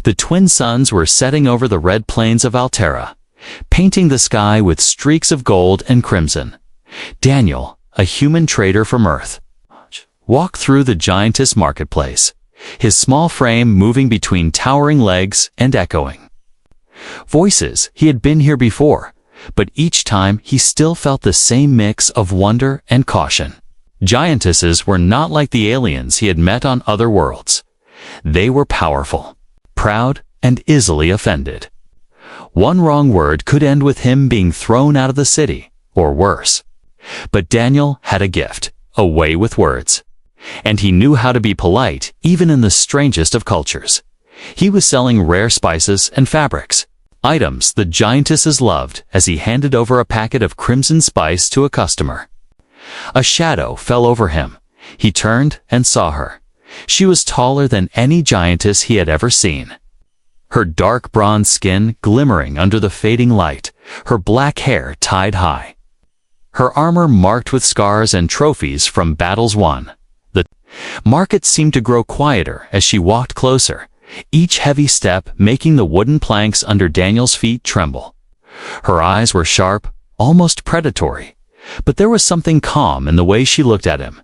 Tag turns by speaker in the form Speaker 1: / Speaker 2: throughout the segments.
Speaker 1: The twin suns were setting over the red plains of Altera, painting the sky with streaks of gold and crimson. Daniel, a human trader from Earth, walked through the Giantess marketplace, his small frame moving between towering legs and echoing voices. He had been here before, but each time he still felt the same mix of wonder and caution. Giantesses were not like the aliens he had met on other worlds. They were powerful, proud, and easily offended. One wrong word could end with him being thrown out of the city, or worse. But Daniel had a gift, a way with words. And he knew how to be polite even in the strangest of cultures. He was selling rare spices and fabrics, items the giantesses loved, as he handed over a packet of crimson spice to a customer. A shadow fell over him. He turned and saw her. She was taller than any giantess he had ever seen. Her dark bronze skin glimmering under the fading light, her black hair tied high. Her armor marked with scars and trophies from battles won. The market seemed to grow quieter as she walked closer, each heavy step making the wooden planks under Daniel's feet tremble. Her eyes were sharp, almost predatory, but there was something calm in the way she looked at him.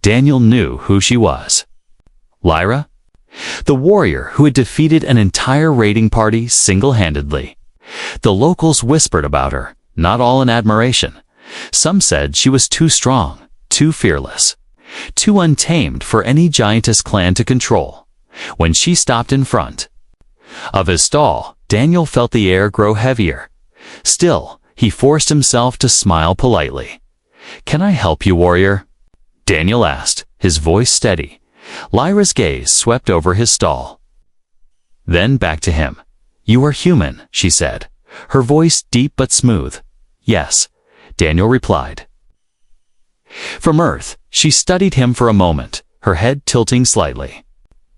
Speaker 1: Daniel knew who she was. Lyra? The warrior who had defeated an entire raiding party single-handedly. The locals whispered about her, not all in admiration. Some said she was too strong, too fearless, too untamed for any giantess clan to control. When she stopped in front of his stall, Daniel felt the air grow heavier. Still, he forced himself to smile politely. "Can I help you, warrior?" Daniel asked, his voice steady. Lyra's gaze swept over his stall. Then back to him. "You are human," she said, her voice deep but smooth. "Yes," Daniel replied. From Earth, she studied him for a moment, her head tilting slightly.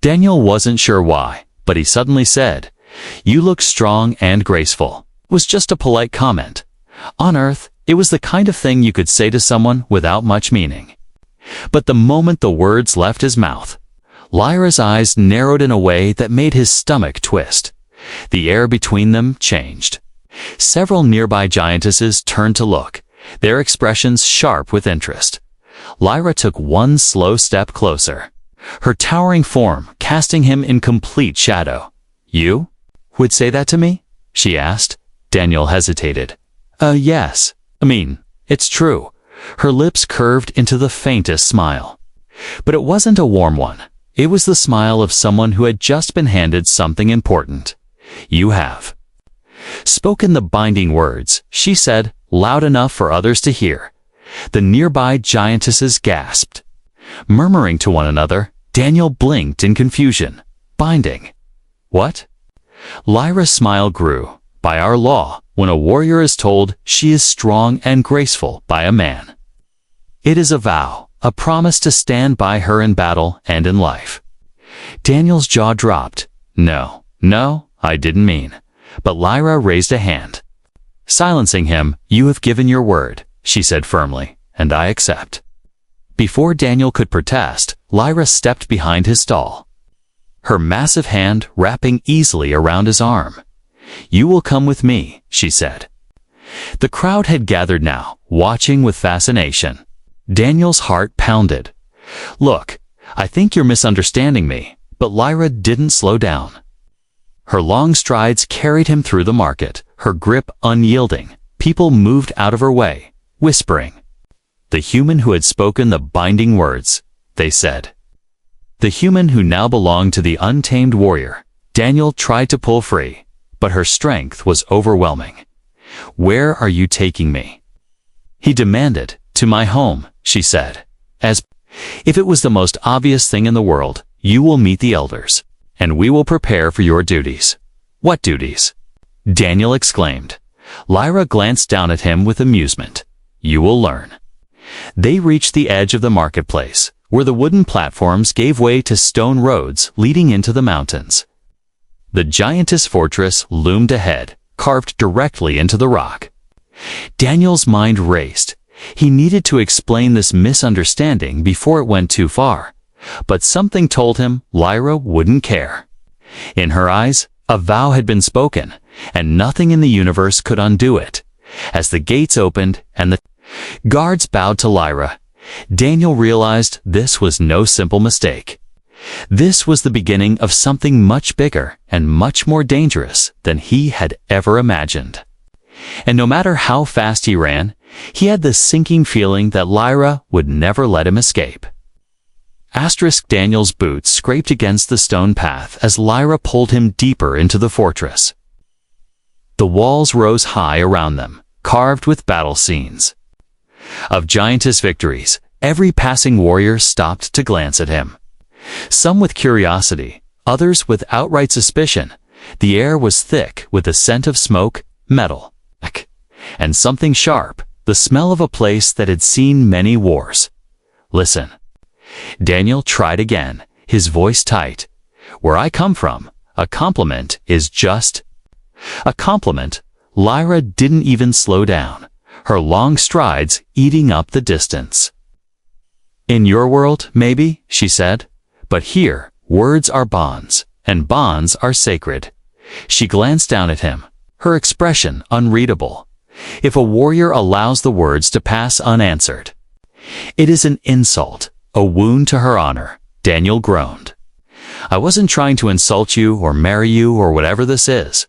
Speaker 1: Daniel wasn't sure why, but he suddenly said, "You look strong and graceful." It was just a polite comment. On Earth, it was the kind of thing you could say to someone without much meaning. But the moment the words left his mouth, Lyra's eyes narrowed in a way that made his stomach twist. The air between them changed. Several nearby giantesses turned to look, their expressions sharp with interest. Lyra took one slow step closer, her towering form casting him in complete shadow. "You would say that to me?" she asked. Daniel hesitated. Yes. It's true." Her lips curved into the faintest smile. But it wasn't a warm one. It was the smile of someone who had just been handed something important. "You have spoken the binding words," she said, loud enough for others to hear. The nearby giantesses gasped. Murmuring to one another, Daniel blinked in confusion. "Binding? What?" Lyra's smile grew. "By our law, when a warrior is told she is strong and graceful by a man, it is a vow, a promise to stand by her in battle and in life." Daniel's jaw dropped. No, I didn't mean." But Lyra raised a hand. Silencing him, "You have given your word," she said firmly, "and I accept." Before Daniel could protest, Lyra stepped behind his stall, her massive hand wrapping easily around his arm. "You will come with me," she said. The crowd had gathered now, watching with fascination. Daniel's heart pounded. "Look, I think you're misunderstanding me," but Lyra didn't slow down. Her long strides carried him through the market, her grip unyielding. People moved out of her way, whispering. "The human who had spoken the binding words," they said. The human who now belonged to the untamed warrior. Daniel tried to pull free, but her strength was overwhelming. "Where are you taking me?" he demanded. "To my home," she said. "As if it was the most obvious thing in the world. You will meet the elders, and we will prepare for your duties." "What duties?" Daniel exclaimed. Lyra glanced down at him with amusement. "You will learn." They reached the edge of the marketplace, where the wooden platforms gave way to stone roads leading into the mountains. The giantess fortress loomed ahead, carved directly into the rock. Daniel's mind raced. He needed to explain this misunderstanding before it went too far, but something told him Lyra wouldn't care. In her eyes, a vow had been spoken, and nothing in the universe could undo it. As the gates opened and the guards bowed to Lyra, Daniel realized this was no simple mistake. This was the beginning of something much bigger and much more dangerous than he had ever imagined. And no matter how fast he ran, he had the sinking feeling that Lyra would never let him escape. Daniel's boots scraped against the stone path as Lyra pulled him deeper into the fortress. The walls rose high around them, carved with battle scenes. Of Giantess victories, every passing warrior stopped to glance at him. Some with curiosity, others with outright suspicion. The air was thick with the scent of smoke, metal, and something sharp, the smell of a place that had seen many wars. Listen. Daniel tried again, his voice tight. Where I come from, a compliment is just a compliment. Lyra didn't even slow down, her long strides eating up the distance. In your world, maybe, she said, but here, words are bonds, and bonds are sacred. She glanced down at him, her expression unreadable. If a warrior allows the words to pass unanswered, it is an insult, a wound to her honor. Daniel groaned. I wasn't trying to insult you or marry you or whatever this is.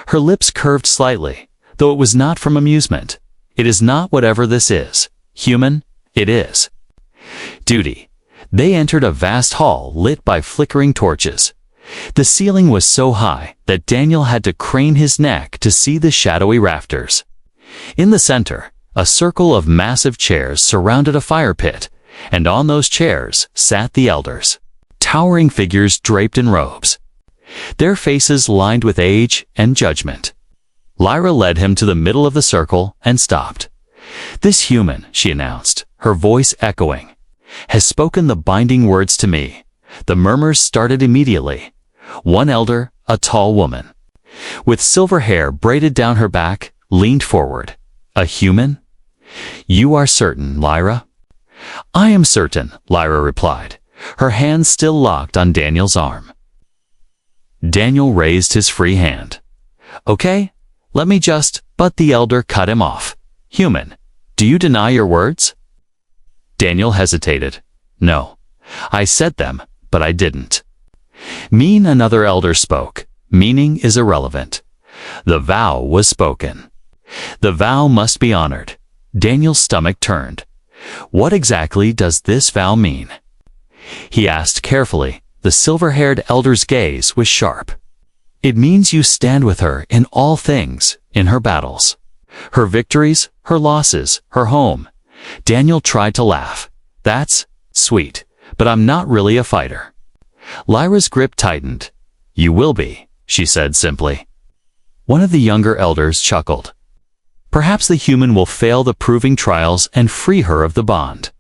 Speaker 1: Her lips curved slightly, though it was not from amusement. It is not whatever this is. Human, it is. Duty. They entered a vast hall lit by flickering torches. The ceiling was so high that Daniel had to crane his neck to see the shadowy rafters. In the center, a circle of massive chairs surrounded a fire pit, and on those chairs sat the elders, towering figures draped in robes, their faces lined with age and judgment. Lyra led him to the middle of the circle and stopped. This human, she announced, her voice echoing, has spoken the binding words to me. The murmurs started immediately. One elder, a tall woman, with silver hair braided down her back, leaned forward. A human? You are certain, Lyra? I am certain, Lyra replied, her hand still locked on Daniel's arm. Daniel raised his free hand. Okay, let me just, but the elder cut him off. Human, do you deny your words? Daniel hesitated. No, I said them, but I didn't. Mean, another elder spoke. Meaning is irrelevant. The vow was spoken. The vow must be honored. Daniel's stomach turned. What exactly does this vow mean? He asked carefully. The silver-haired elder's gaze was sharp. It means you stand with her in all things, in her battles, her victories, her losses, her home. Daniel tried to laugh. That's sweet, but I'm not really a fighter. Lyra's grip tightened. You will be, she said simply. One of the younger elders chuckled. Perhaps the human will fail the proving trials and free her of the bond.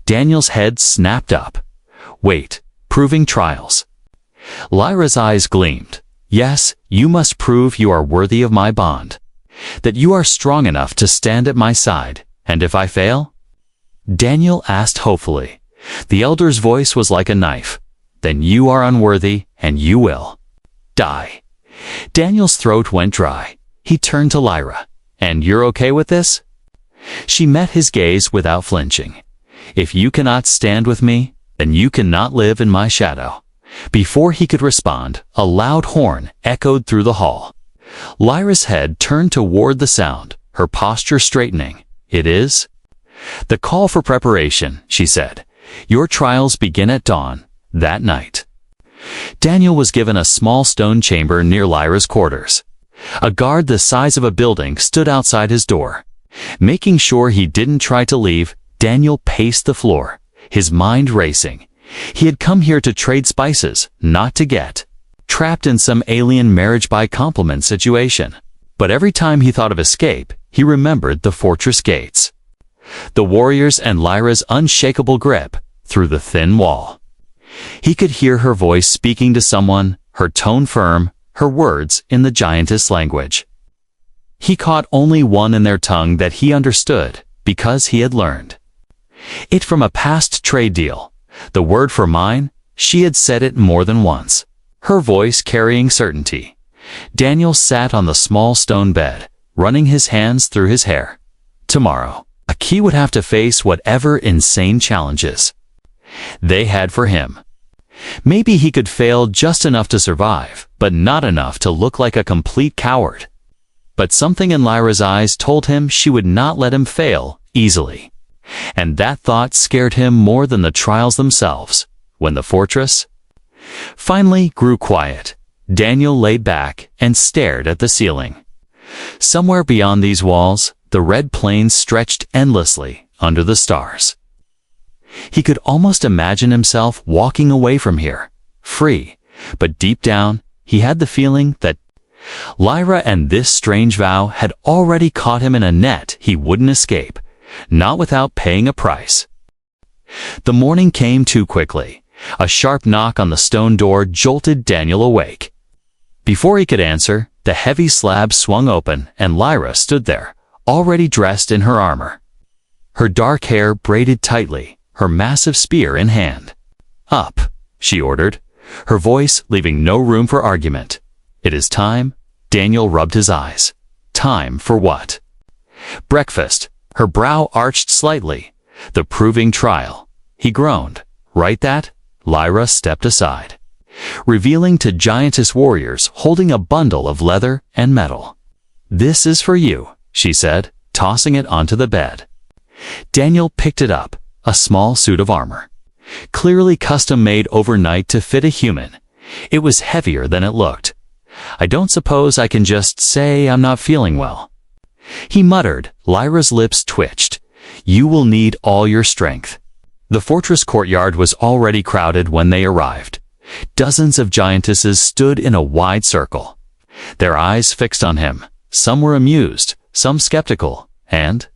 Speaker 1: Daniel's head snapped up. Wait, proving trials? Lyra's eyes gleamed. Yes, you must prove you are worthy of my bond, that you are strong enough to stand at my side, and if I fail? Daniel asked hopefully. The elder's voice was like a knife. Then you are unworthy, and you will die. Daniel's throat went dry. He turned to Lyra. And you're okay with this? She met his gaze without flinching. If you cannot stand with me, then you cannot live in my shadow. Before he could respond, a loud horn echoed through the hall. Lyra's head turned toward the sound, her posture straightening. It is the call for preparation, she said. Your trials begin at dawn, that night. Daniel was given a small stone chamber near Lyra's quarters. A guard the size of a building stood outside his door. Making sure he didn't try to leave, Daniel paced the floor, his mind racing. He had come here to trade spices, not to get trapped in some alien marriage by compliment situation. But every time he thought of escape, he remembered the fortress gates, the warriors and Lyra's unshakable grip through the thin wall. He could hear her voice speaking to someone, her tone firm, her words in the Giantess language. He caught only one in their tongue that he understood, because he had learned it from a past trade deal. The word for mine, she had said it more than once. her voice carrying certainty. Daniel sat on the small stone bed, running his hands through his hair. Tomorrow, he would have to face whatever insane challenges they had for him. Maybe he could fail just enough to survive, but not enough to look like a complete coward. But something in Lyra's eyes told him she would not let him fail easily. And that thought scared him more than the trials themselves. When the fortress finally grew quiet, Daniel laid back and stared at the ceiling. Somewhere beyond these walls, the red plains stretched endlessly under the stars. He could almost imagine himself walking away from here, free, but deep down, he had the feeling that Lyra and this strange vow had already caught him in a net he wouldn't escape, not without paying a price. The morning came too quickly. A sharp knock on the stone door jolted Daniel awake. Before he could answer, the heavy slab swung open and Lyra stood there, already dressed in her armor. Her dark hair braided tightly, her massive spear in hand. "Up," she ordered, her voice leaving no room for argument. "It is time." Daniel rubbed his eyes. Time for what? Breakfast. Her brow arched slightly. The proving trial. He groaned. Right that? Lyra stepped aside, revealing to Giantess warriors holding a bundle of leather and metal. "This is for you," she said, tossing it onto the bed. Daniel picked it up, a small suit of armor. Clearly custom-made overnight to fit a human. It was heavier than it looked. "I don't suppose I can just say I'm not feeling well," he muttered. Lyra's lips twitched. "You will need all your strength." The fortress courtyard was already crowded when they arrived. Dozens of giantesses stood in a wide circle, their eyes fixed on him. Some were amused, some skeptical, and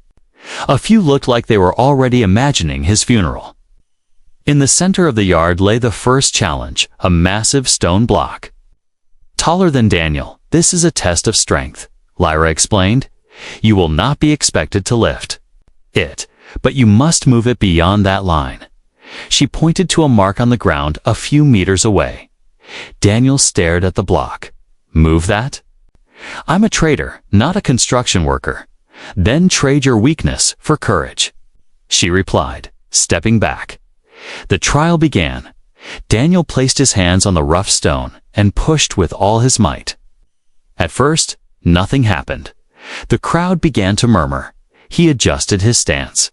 Speaker 1: a few looked like they were already imagining his funeral. In the center of the yard lay the first challenge, a massive stone block. Taller than Daniel, this is a test of strength, Lyra explained. You will not be expected to lift it, but you must move it beyond that line. She pointed to a mark on the ground a few meters away. Daniel stared at the block. "Move that?" "I'm a trader, not a construction worker." "Then trade your weakness for courage," she replied, stepping back. The trial began. Daniel placed his hands on the rough stone and pushed with all his might. At first, nothing happened. The crowd began to murmur. He adjusted his stance.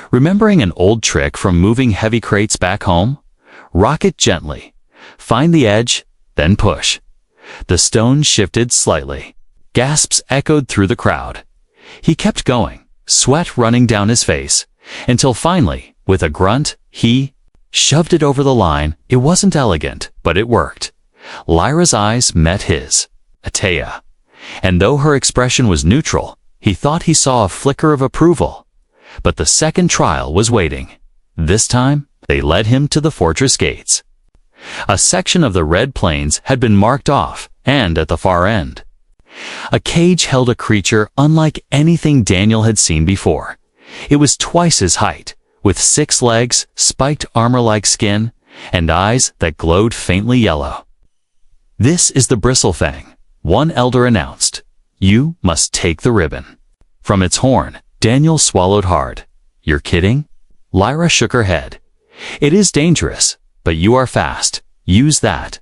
Speaker 1: Remembering an old trick from moving heavy crates back home? Rock it gently. Find the edge, then push. The stone shifted slightly. Gasps echoed through the crowd. He kept going, sweat running down his face, until finally, with a grunt, he shoved it over the line. It wasn't elegant, but it worked. Lyra's eyes met his. Atea. And though her expression was neutral, he thought he saw a flicker of approval. But the second trial was waiting. This time, they led him to the fortress gates. A section of the red plains had been marked off, and at the far end, a cage held a creature unlike anything Daniel had seen before. It was twice his height, with 6 legs, spiked armor-like skin, and eyes that glowed faintly yellow. "This is the Bristlefang," one elder announced. "You must take the ribbon." From its horn, Daniel swallowed hard. "You're kidding?" Lyra shook her head. "It is dangerous, but you are fast. Use that."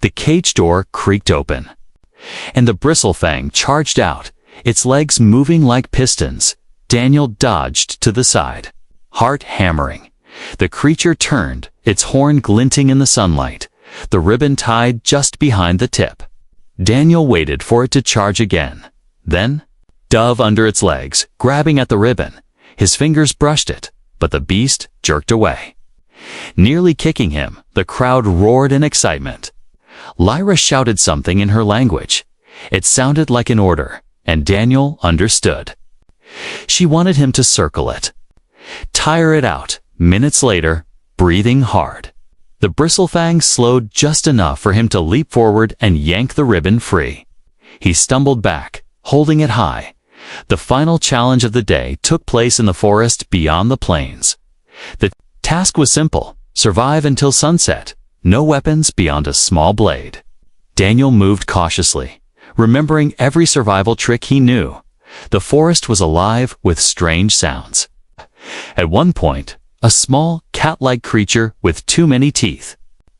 Speaker 1: The cage door creaked open, and the Bristlefang charged out, its legs moving like pistons. Daniel dodged to the side, heart hammering. The creature turned, its horn glinting in the sunlight, the ribbon tied just behind the tip. Daniel waited for it to charge again. Then, dove under its legs, grabbing at the ribbon. His fingers brushed it, but the beast jerked away. Nearly kicking him, the crowd roared in excitement. Lyra shouted something in her language. It sounded like an order, and Daniel understood. She wanted him to circle it. Tire it out. Minutes later, breathing hard, the Bristlefang slowed just enough for him to leap forward and yank the ribbon free. He stumbled back, holding it high. The final challenge of the day took place in the forest beyond the plains. The task was simple: survive until sunset. No weapons beyond a small blade. Daniel moved cautiously, remembering every survival trick he knew. The forest was alive with strange sounds. At one point, a small, cat-like creature with too many teeth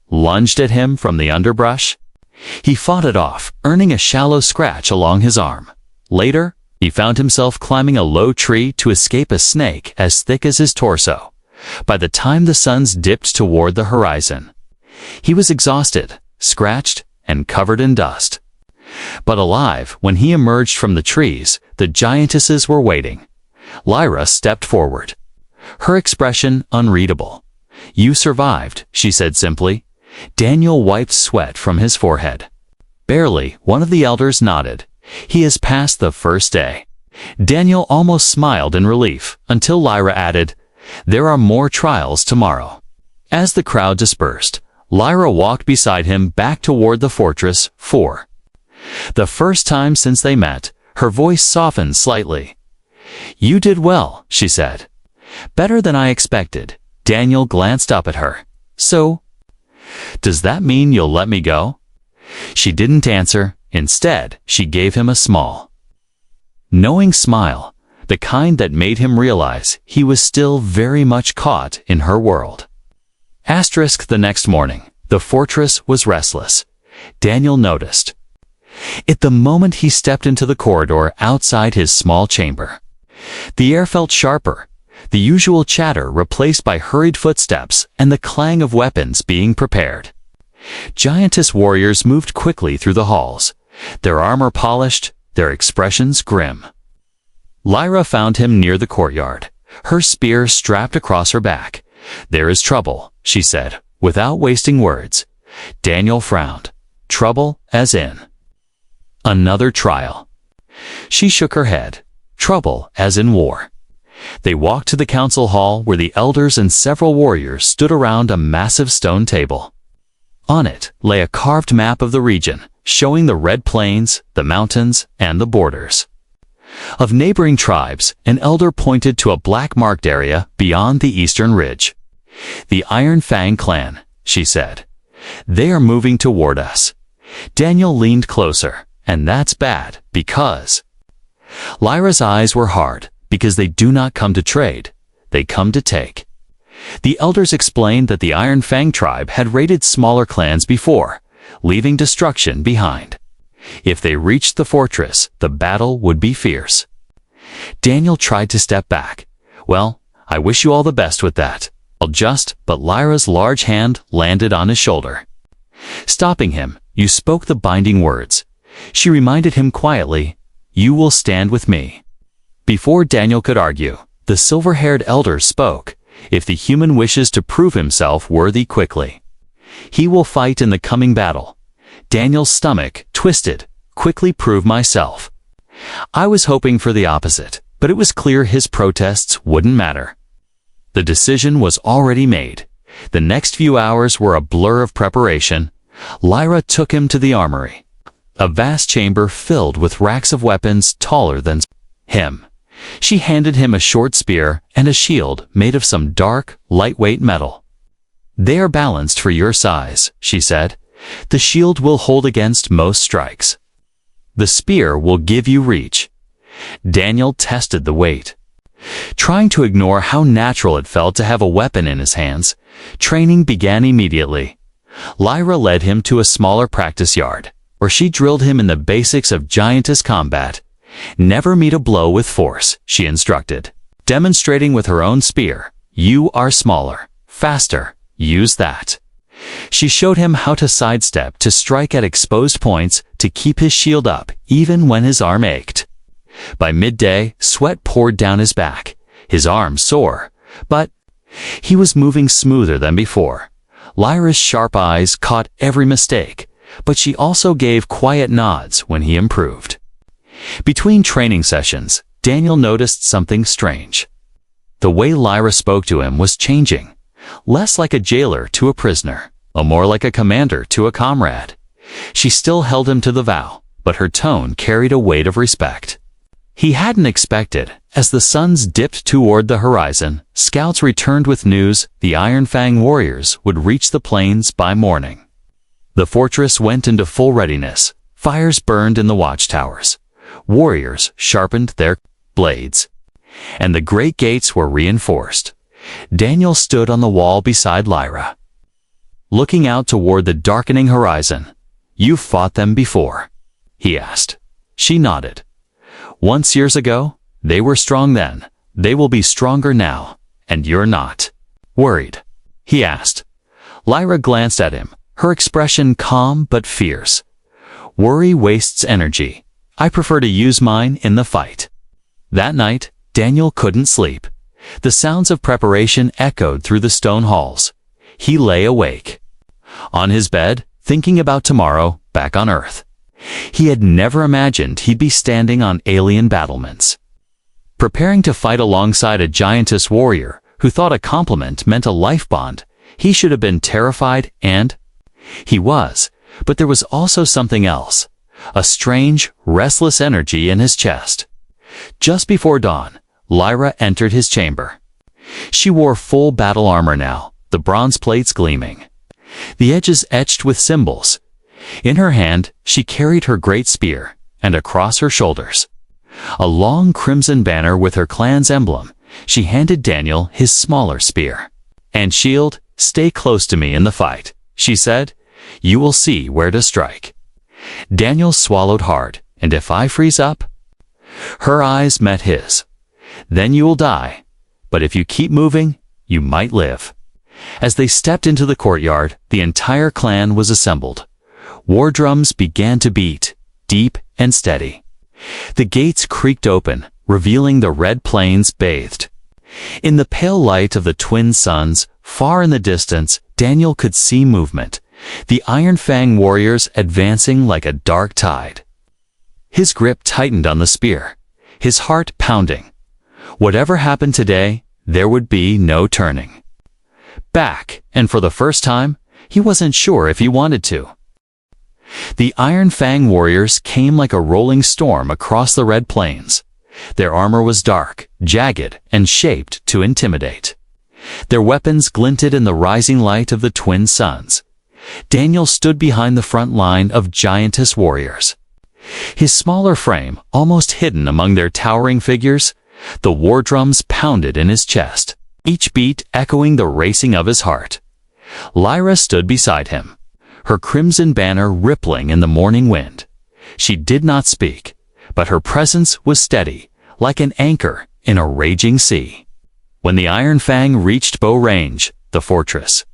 Speaker 1: lunged at him from the underbrush. He fought it off, earning a shallow scratch along his arm. Later, he found himself climbing a low tree to escape a snake as thick as his torso. By the time the suns dipped toward the horizon, he was exhausted, scratched, and covered in dust. But alive, when he emerged from the trees, the giantesses were waiting. Lyra stepped forward, her expression unreadable. "You survived," she said simply. Daniel wiped sweat from his forehead. Barely, one of the elders nodded. "He has passed the first day." Daniel almost smiled in relief, until Lyra added, "There are more trials tomorrow." As the crowd dispersed, Lyra walked beside him back toward the fortress. For the first time since they met, her voice softened slightly. "You did well," she said. "Better than I expected." Daniel glanced up at her. "So, does that mean you'll let me go?" She didn't answer. Instead, she gave him a small, knowing smile, the kind that made him realize he was still very much caught in her world. The next morning, the fortress was restless. Daniel noticed it the moment he stepped into the corridor outside his small chamber. The air felt sharper, the usual chatter replaced by hurried footsteps and the clang of weapons being prepared. Giantess warriors moved quickly through the halls, their armor polished, their expressions grim. Lyra found him near the courtyard, her spear strapped across her back. "There is trouble," she said, without wasting words. Daniel frowned. "Trouble, as in another trial?" She shook her head. "Trouble, as in war." They walked to the council hall where the elders and several warriors stood around a massive stone table. On it lay a carved map of the region, showing the red plains, the mountains, and the borders of neighboring tribes. An elder pointed to a black-marked area beyond the eastern ridge. "The Iron Fang clan," she said. "They are moving toward us." Daniel leaned closer. "And that's bad, because—" Lyra's eyes were hard, "because they do not come to trade. They come to take." The elders explained that the Iron Fang tribe had raided smaller clans before, leaving destruction behind. If they reached the fortress, the battle would be fierce. Daniel tried to step back. "Well, I wish you all the best with that. I'll just—" But Lyra's large hand landed on his shoulder, stopping him. "You spoke the binding words." She reminded him quietly, "You will stand with me." Before Daniel could argue, the silver-haired elder spoke. "If the human wishes to prove himself worthy quickly, he will fight in the coming battle." Daniel's stomach twisted. "Quickly prove myself." I was hoping for the opposite, but it was clear his protests wouldn't matter. The decision was already made. The next few hours were a blur of preparation. Lyra took him to the armory, a vast chamber filled with racks of weapons taller than him. She handed him a short spear and a shield made of some dark, lightweight metal. "They are balanced for your size," she said. "The shield will hold against most strikes. The spear will give you reach." Daniel tested the weight, trying to ignore how natural it felt to have a weapon in his hands. Training began immediately. Lyra led him to a smaller practice yard, where she drilled him in the basics of giantess combat. "Never meet a blow with force," she instructed, demonstrating with her own spear. "You are smaller, faster, use that." She showed him how to sidestep, to strike at exposed points, to keep his shield up even when his arm ached. By midday, sweat poured down his back, his arm sore, but he was moving smoother than before. Lyra's sharp eyes caught every mistake, but she also gave quiet nods when he improved. Between training sessions, Daniel noticed something strange. The way Lyra spoke to him was changing, less like a jailer to a prisoner, more like a commander to a comrade. She still held him to the vow, but her tone carried a weight of respect. He hadn't expected. As the suns dipped toward the horizon, scouts returned with news the Iron Fang warriors would reach the plains by morning. The fortress went into full readiness. Fires burned in the watchtowers. Warriors sharpened their blades. And the great gates were reinforced. Daniel stood on the wall beside Lyra, looking out toward the darkening horizon. "You've fought them before?" he asked. She nodded. "Once years ago, they were strong then. They will be stronger now. And you're not worried?" he asked. Lyra glanced at him, her expression calm but fierce. "Worry wastes energy. I prefer to use mine in the fight." That night, Daniel couldn't sleep. The sounds of preparation echoed through the stone halls. He lay awake on his bed, thinking about tomorrow back on Earth. He had never imagined he'd be standing on alien battlements, preparing to fight alongside a giantess warrior who thought a compliment meant a life bond. He should have been terrified, and he was, but there was also something else, a strange, restless energy in his chest. Just before dawn, Lyra entered his chamber. She wore full battle armor now, the bronze plates gleaming, the edges etched with symbols. In her hand, she carried her great spear, and across her shoulders, a long crimson banner with her clan's emblem. She handed Daniel his smaller spear. "And shield, stay close to me in the fight," she said. "You will see where to strike." Daniel swallowed hard. "And if I freeze up?" Her eyes met his. "Then you will die. But if you keep moving, you might live." As they stepped into the courtyard, the entire clan was assembled. War drums began to beat, deep and steady. The gates creaked open, revealing the red plains bathed in the pale light of the twin suns. Far in the distance, Daniel could see movement, the Iron Fang warriors advancing like a dark tide. His grip tightened on the spear, his heart pounding. Whatever happened today, there would be no turning back, and for the first time, he wasn't sure if he wanted to. The Iron Fang warriors came like a rolling storm across the red plains. Their armor was dark, jagged, and shaped to intimidate. Their weapons glinted in the rising light of the twin suns. Daniel stood behind the front line of Giantess warriors, his smaller frame almost hidden among their towering figures. The war drums pounded in his chest, each beat echoing the racing of his heart. Lyra stood beside him, her crimson banner rippling in the morning wind. She did not speak, but her presence was steady, like an anchor in a raging sea. When the Iron Fang reached bow range, the fortress,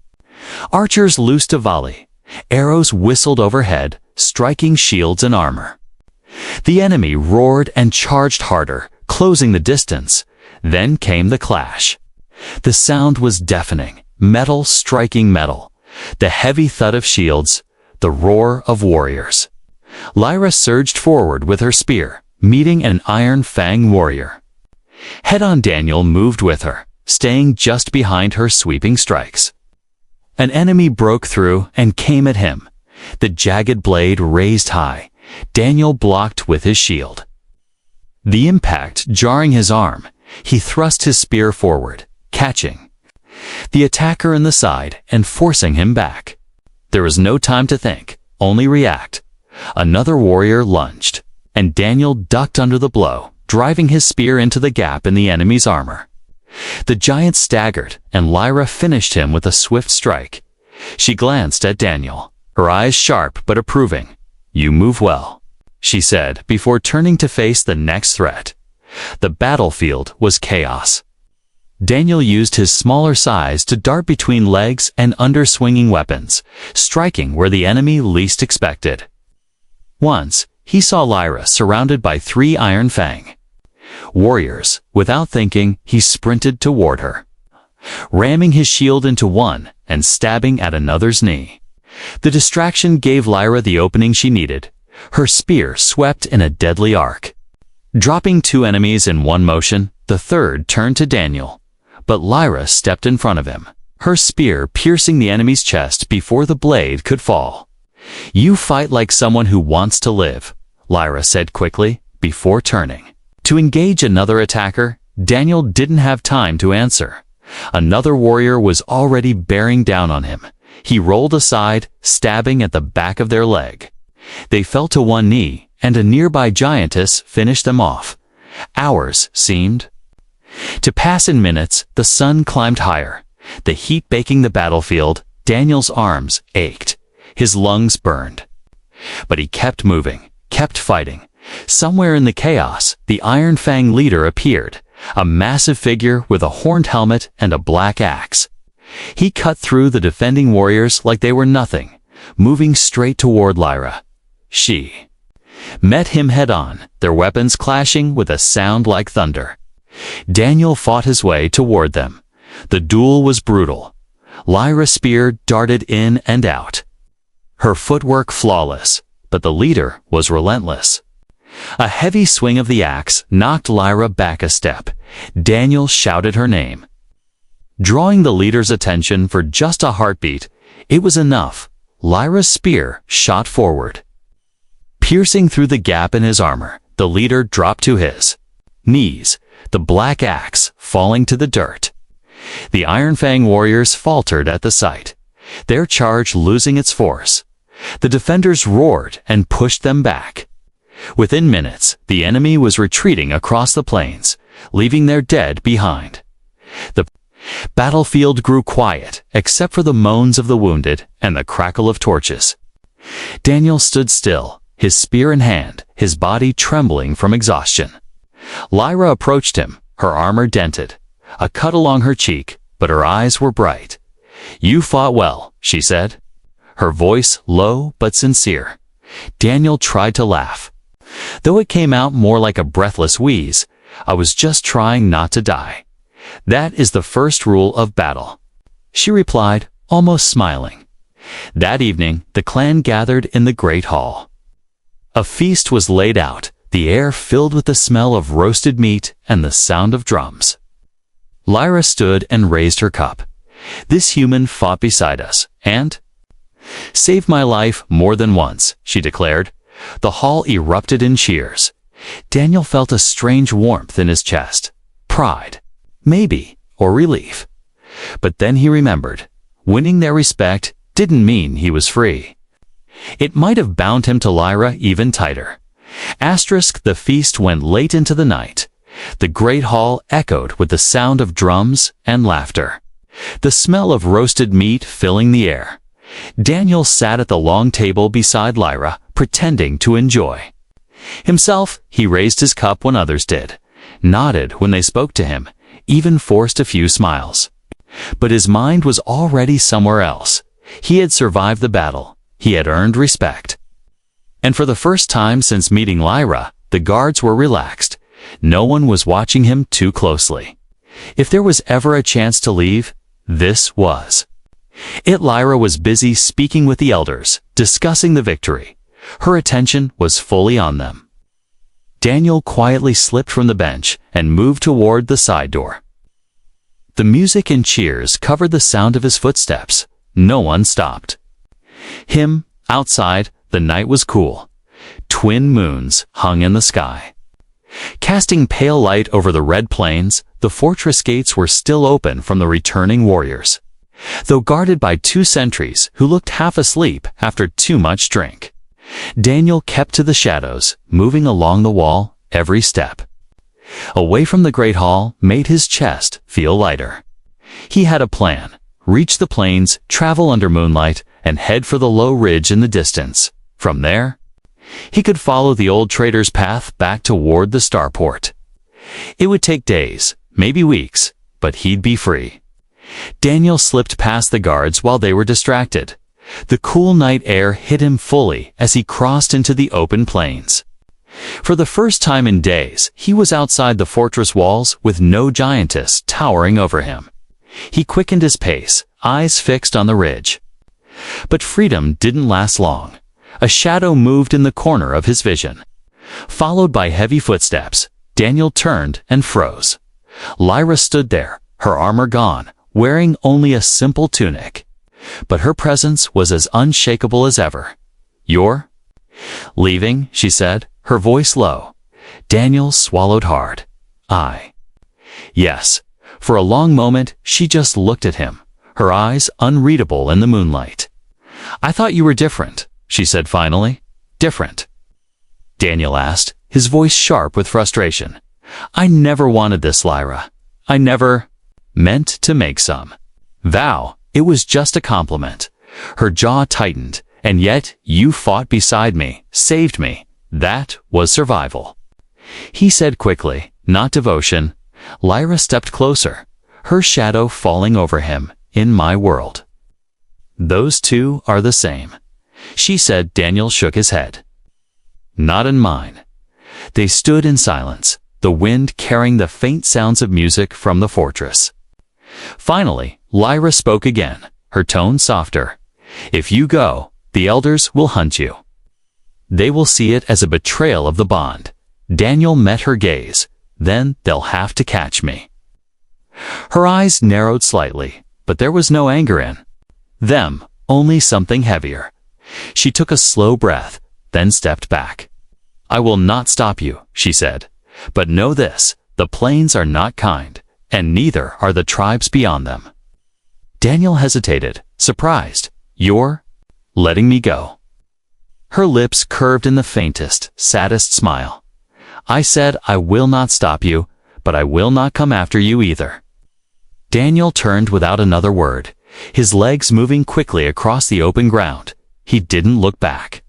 Speaker 1: archers loosed a volley. Arrows whistled overhead, striking shields and armor. The enemy roared and charged harder, closing the distance. Then came the clash. The sound was deafening, metal striking metal, the heavy thud of shields, the roar of warriors. Lyra surged forward with her spear, meeting an Iron Fang warrior. Head-on Daniel moved with her, staying just behind her sweeping strikes. An enemy broke through and came at him, the jagged blade raised high. Daniel blocked with his shield. The impact jarring his arm, he thrust his spear forward, catching the attacker in the side and forcing him back. There was no time to think, only react. Another warrior lunged, and Daniel ducked under the blow, driving his spear into the gap in the enemy's armor. The giant staggered, and Lyra finished him with a swift strike. She glanced at Daniel, her eyes sharp but approving. "You move well," she said before turning to face the next threat. The battlefield was chaos. Daniel used his smaller size to dart between legs and under swinging weapons, striking where the enemy least expected. Once, he saw Lyra surrounded by 3 Iron Fang warriors. Without thinking, he sprinted toward her, ramming his shield into one and stabbing at another's knee. The distraction gave Lyra the opening she needed. Her spear swept in a deadly arc, dropping 2 enemies in one motion. The third turned to Daniel, but Lyra stepped in front of him, her spear piercing the enemy's chest before the blade could fall. "You fight like someone who wants to live," Lyra said quickly, before turning. To engage another attacker, Daniel didn't have time to answer. Another warrior was already bearing down on him. He rolled aside, stabbing at the back of their leg. They fell to one knee, and a nearby giantess finished them off. Hours seemed to pass in minutes. The sun climbed higher, the heat baking the battlefield. Daniel's arms ached. His lungs burned. But he kept moving, kept fighting. Somewhere in the chaos, the Iron Fang leader appeared, a massive figure with a horned helmet and a black axe. He cut through the defending warriors like they were nothing, moving straight toward Lyra. She met him head-on, their weapons clashing with a sound like thunder. Daniel fought his way toward them. The duel was brutal. Lyra's spear darted in and out, her footwork flawless, but the leader was relentless. A heavy swing of the axe knocked Lyra back a step. Daniel shouted her name, drawing the leader's attention for just a heartbeat. It was enough. Lyra's spear shot forward, piercing through the gap in his armor. The leader dropped to his knees, the black axe falling to the dirt. The Iron Fang warriors faltered at the sight, their charge losing its force. The defenders roared and pushed them back. Within minutes, the enemy was retreating across the plains, leaving their dead behind. The battlefield grew quiet, except for the moans of the wounded and the crackle of torches. Daniel stood still, his spear in hand, his body trembling from exhaustion. Lyra approached him, her armor dented, a cut along her cheek, but her eyes were bright. "You fought well," she said, her voice low but sincere. Daniel tried to laugh, though it came out more like a breathless wheeze. "I was just trying not to die. That is the first rule of battle," she replied, almost smiling. That evening, the clan gathered in the great hall. A feast was laid out, the air filled with the smell of roasted meat and the sound of drums. Lyra stood and raised her cup. "This human fought beside us, and saved my life more than once," she declared. The hall erupted in cheers. Daniel felt a strange warmth in his chest. Pride, maybe, or relief. But then he remembered, winning their respect didn't mean he was free. It might have bound him to Lyra even tighter. The feast went late into the night. The great hall echoed with the sound of drums and laughter, the smell of roasted meat filling the air. Daniel sat at the long table beside Lyra, pretending to enjoy himself. He raised his cup when others did, nodded when they spoke to him, even forced a few smiles. But his mind was already somewhere else. He had survived the battle. He had earned respect. And for the first time since meeting Lyra, the guards were relaxed. No one was watching him too closely. If there was ever a chance to leave, this was it. Lyra was busy speaking with the elders, discussing the victory. Her attention was fully on them. Daniel quietly slipped from the bench and moved toward the side door. The music and cheers covered the sound of his footsteps. No one stopped him. Outside, the night was cool. Twin moons hung in the sky, casting pale light over the red plains. The fortress gates were still open from the returning warriors, though guarded by 2 sentries who looked half asleep after too much drink. Daniel kept to the shadows, moving along the wall every step. Away from the great hall made his chest feel lighter. He had a plan: reach the plains, travel under moonlight, and head for the low ridge in the distance. From there, he could follow the old trader's path back toward the starport. It would take days, maybe weeks, but he'd be free. Daniel slipped past the guards while they were distracted. The cool night air hit him fully as he crossed into the open plains. For the first time in days, he was outside the fortress walls with no giantess towering over him. He quickened his pace, eyes fixed on the ridge. But freedom didn't last long. A shadow moved in the corner of his vision. Followed by heavy footsteps, Daniel turned and froze. Lyra stood there, her armor gone, wearing only a simple tunic. But her presence was as unshakable as ever. "You're leaving?" she said, her voice low. Daniel swallowed hard. Yes. For a long moment, she just looked at him, her eyes unreadable in the moonlight. I thought you were different, she said finally. Different? Daniel asked, his voice sharp with frustration. I never wanted this, Lyra. I never meant to make some vow. It was just a compliment. Her jaw tightened, and yet you fought beside me, saved me. That was survival. He said quickly, not devotion. Lyra stepped closer, her shadow falling over him. In my world, those two are the same, she said. Daniel shook his head. Not in mine. They stood in silence, the wind carrying the faint sounds of music from the fortress. Finally, Lyra spoke again, her tone softer. If you go, the elders will hunt you. They will see it as a betrayal of the bond. Daniel met her gaze. Then they'll have to catch me. Her eyes narrowed slightly, but there was no anger in them, only something heavier. She took a slow breath, then stepped back. I will not stop you, she said. But know this, the plains are not kind, and neither are the tribes beyond them. Daniel hesitated, surprised. You're letting me go? Her lips curved in the faintest, saddest smile. I said I will not stop you, but I will not come after you either. Daniel turned without another word, his legs moving quickly across the open ground. He didn't look back.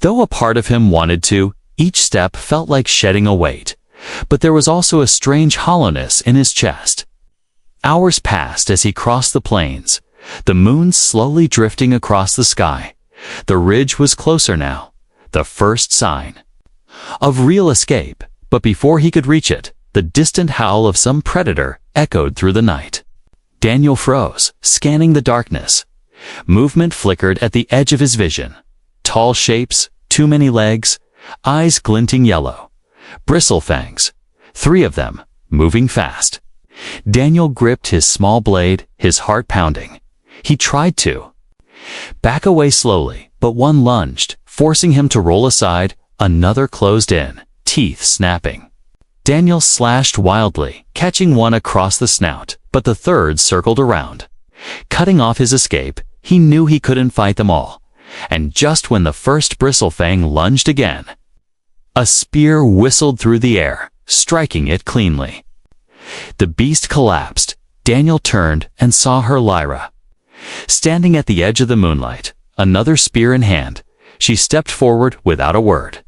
Speaker 1: Though a part of him wanted to, each step felt like shedding a weight, but there was also a strange hollowness in his chest. Hours passed as he crossed the plains, the moon slowly drifting across the sky. The ridge was closer now, the first sign of real escape, but before he could reach it, the distant howl of some predator echoed through the night. Daniel froze, scanning the darkness. Movement flickered at the edge of his vision. Tall shapes, too many legs, eyes glinting yellow. Bristle fangs, 3 of them, moving fast. Daniel gripped his small blade, his heart pounding. He tried to back away slowly, but one lunged, forcing him to roll aside. Another closed in, teeth snapping. Daniel slashed wildly, catching one across the snout, but the third circled around. Cutting off his escape, he knew he couldn't fight them all. And just when the first bristlefang lunged again, a spear whistled through the air, striking it cleanly. The beast collapsed. Daniel turned and saw her, Lyra. Standing at the edge of the moonlight, another spear in hand, she stepped forward without a word,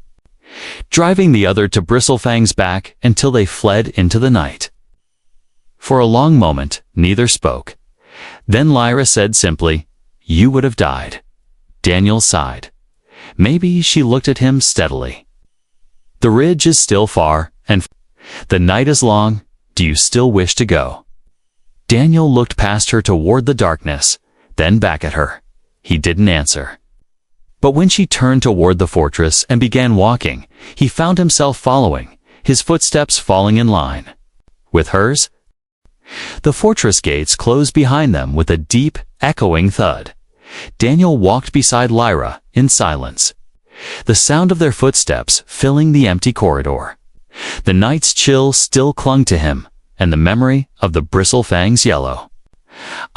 Speaker 1: driving the other to Bristlefang's back until they fled into the night. For a long moment, neither spoke. Then Lyra said simply, "You would have died." Daniel sighed. Maybe she looked at him steadily. "The ridge is still far, and the night is long. Do you still wish to go?" Daniel looked past her toward the darkness, then back at her. He didn't answer. But when she turned toward the fortress and began walking, he found himself following, his footsteps falling in line with hers. The fortress gates closed behind them with a deep, echoing thud. Daniel walked beside Lyra in silence, the sound of their footsteps filling the empty corridor. The night's chill still clung to him, and the memory of the Bristlefang's yellow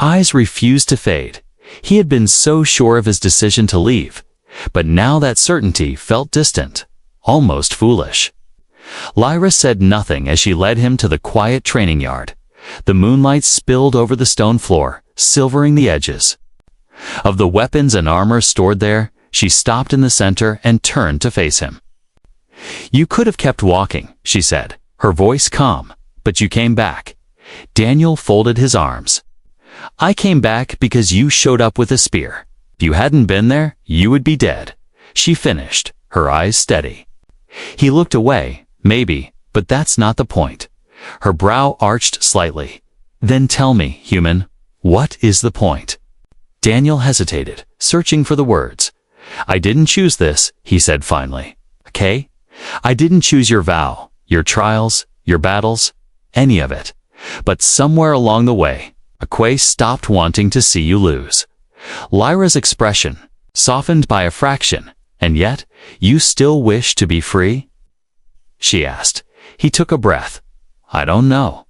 Speaker 1: eyes refused to fade. He had been so sure of his decision to leave, but now that certainty felt distant, almost foolish. Lyra said nothing as she led him to the quiet training yard. The moonlight spilled over the stone floor, silvering the edges of the weapons and armor stored there. She stopped in the center and turned to face him. "You could have kept walking," she said, her voice calm, "but you came back." Daniel folded his arms. "I came back because you showed up with a spear. If you hadn't been there, you would be dead," she finished, her eyes steady. He looked away, maybe, but that's not the point. Her brow arched slightly. "Then tell me, human, what is the point?" Daniel hesitated, searching for the words. "I didn't choose this," he said finally. "Okay? I didn't choose your vow, your trials, your battles, any of it. But somewhere along the way, Aquay stopped wanting to see you lose." Lyra's expression softened by a fraction. "And yet, you still wish to be free?" she asked. He took a breath. I don't know.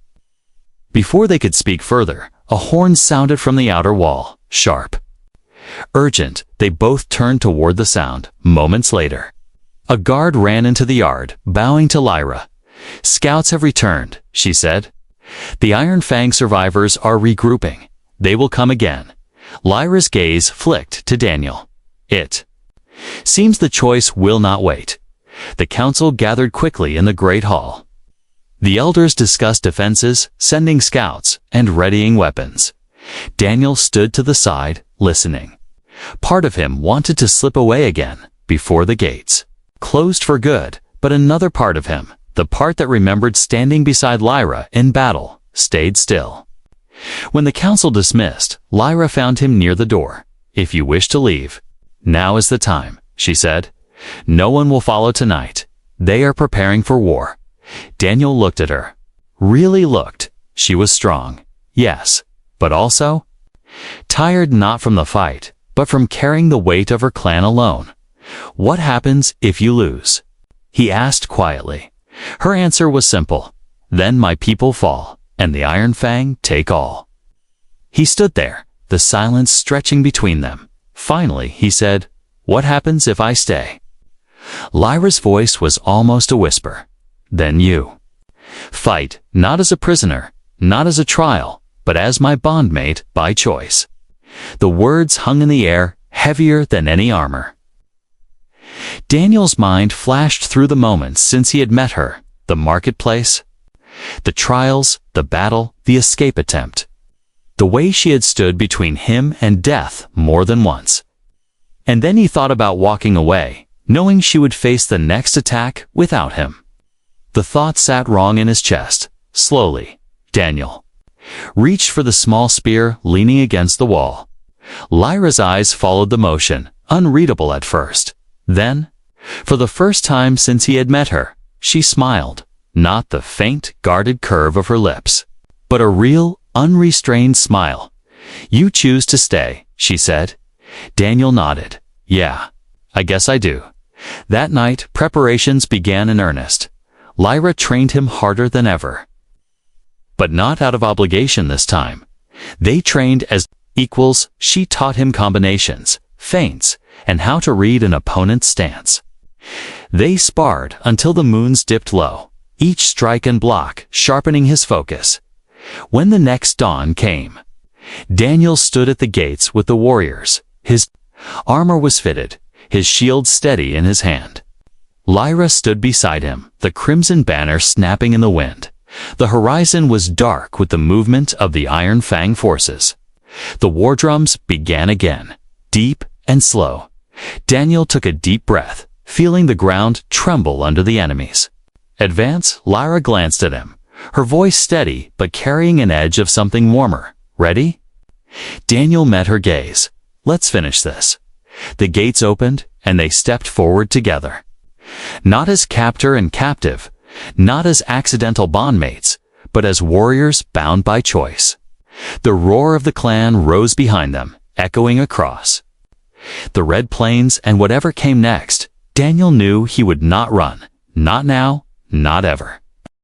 Speaker 1: Before they could speak further, a horn sounded from the outer wall, sharp. Urgent, they both turned toward the sound. Moments later, a guard ran into the yard, bowing to Lyra. Scouts have returned, she said. The Iron Fang survivors are regrouping. They will come again. Lyra's gaze flicked to Daniel. It seems the choice will not wait. The council gathered quickly in the Great Hall. The elders discussed defenses, sending scouts, and readying weapons. Daniel stood to the side, listening. Part of him wanted to slip away again, before the gates closed for good, but another part of him, the part that remembered standing beside Lyra in battle, stayed still. When the council dismissed, Lyra found him near the door. If you wish to leave, now is the time, she said. No one will follow tonight. They are preparing for war. Daniel looked at her. Really looked. She was strong. Yes, but also tired, not from the fight, but from carrying the weight of her clan alone. What happens if you lose? He asked quietly. Her answer was simple. Then my people fall, and the Iron Fang take all. He stood there, the silence stretching between them. Finally, he said, What happens if I stay? Lyra's voice was almost a whisper. Then you fight, not as a prisoner, not as a trial, but as my bondmate by choice. The words hung in the air, heavier than any armor. Daniel's mind flashed through the moments since he had met her, the marketplace, the trials, the battle, the escape attempt. The way she had stood between him and death more than once. And then he thought about walking away, knowing she would face the next attack without him. The thought sat wrong in his chest. Slowly, Daniel reached for the small spear leaning against the wall. Lyra's eyes followed the motion, unreadable at first. Then, for the first time since he had met her, she smiled, not the faint, guarded curve of her lips, but a real, unrestrained smile. You choose to stay, she said. Daniel nodded. Yeah, I guess I do. That night, preparations began in earnest. Lyra trained him harder than ever. But not out of obligation this time. They trained as equals. She taught him combinations, feints, and how to read an opponent's stance. They sparred until the moons dipped low, each strike and block sharpening his focus. When the next dawn came, Daniel stood at the gates with the warriors. His armor was fitted, his shield steady in his hand. Lyra stood beside him, the crimson banner snapping in the wind. The horizon was dark with the movement of the Iron Fang forces. The war drums began again, deep and slow. Daniel took a deep breath, feeling the ground tremble under the enemies. Advance, Lyra glanced at him, her voice steady but carrying an edge of something warmer. Ready? Daniel met her gaze. Let's finish this. The gates opened, and they stepped forward together. Not as captor and captive, not as accidental bondmates, but as warriors bound by choice. The roar of the clan rose behind them, echoing across the Red Plains, and whatever came next, Daniel knew he would not run. Not now, not ever.